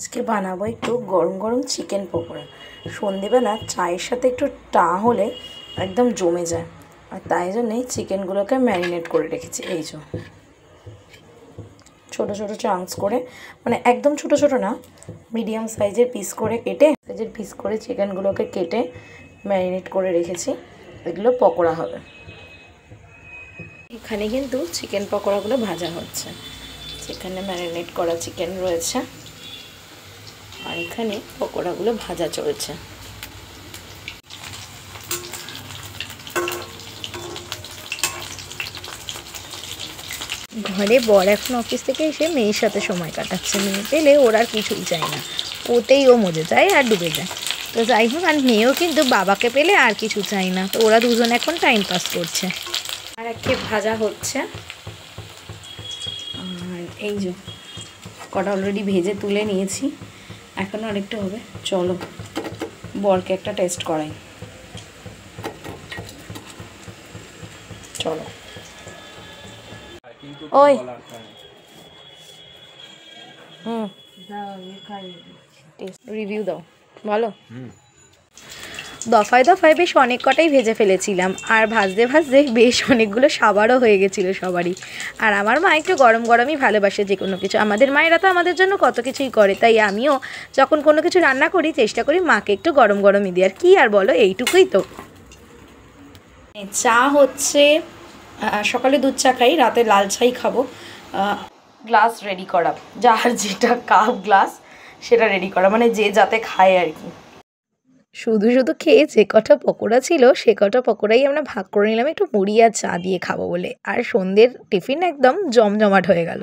আজকে বানাবো একটু গরম গরম চিকেন পকোড়া। সন্ধেবেলা চায়ের সাথে একটু টা হলে একদম জমে যায়, আর তাই জন্যই চিকেনগুলোকে ম্যারিনেট করে রেখেছি। এই যে ছোটো ছোটো চাঙ্কস করে, মানে একদম ছোটো ছোটো না, মিডিয়াম সাইজের পিস করে চিকেনগুলোকে কেটে ম্যারিনেট করে রেখেছি। এগুলো পকোড়া হবে। এখানে কিন্তু চিকেন পকোড়াগুলো ভাজা হচ্ছে। এখানে ম্যারিনেট করা চিকেন রয়েছে, আর এখানে পকোড়াগুলো ভাজা চলছে। ঘরে বর এখন অফিস থেকে এসে মেয়ের সাথে সময় কাটাচ্ছে। মেয়ে পেলে ওর আর কিছুই চায় না, ওতেই ও মজে যায় আর ডুবে যায়। তো যাই হোক, আর মেয়েও কিন্তু বাবাকে পেলে আর কিছু চাই না। তো ওরা দুজন এখন টাইম পাস করছে। আর একে ভাজা হচ্ছে, আর এই যে কটা অলরেডি ভেজে তুলে নিয়েছি, এখনও আরেকটা হবে। চলো বরকে একটা টেস্ট করাই। চলো। ওই রিভিউ দাও, বলো। দফায় দফায় বেশ অনেক কটাই ভেজে ফেলেছিলাম, আর ভাজতে ভাজতে বেশ অনেকগুলো সাবারও হয়ে গেছিলো সবারই। আর আমার মা একটু গরম গরমই ভালোবাসে যে কোনো কিছু। আমাদের মায়েরা তো আমাদের জন্য কত কিছুই করে, তাই আমিও যখন কোনো কিছু রান্না করি চেষ্টা করি মাকে একটু গরম গরমই দিই। আর কি আর বলো, এইটুকুই তো। চা হচ্ছে, সকালে দুধ চা খাই, রাতে লাল চাই খাবো। গ্লাস রেডি করা, যার যেটা কাপ গ্লাস সেটা রেডি করা, মানে যে যাতে খায় আর কি। শুধু শুধু খেয়ে যে কটা পকোড়া ছিল সে কটা পকোড়াই আমরা ভাগ করে নিলাম একটু মুড়ি আর চা দিয়ে খাবো বলে। আর সন্ধ্যের টিফিন একদম জমজমাট হয়ে গেল।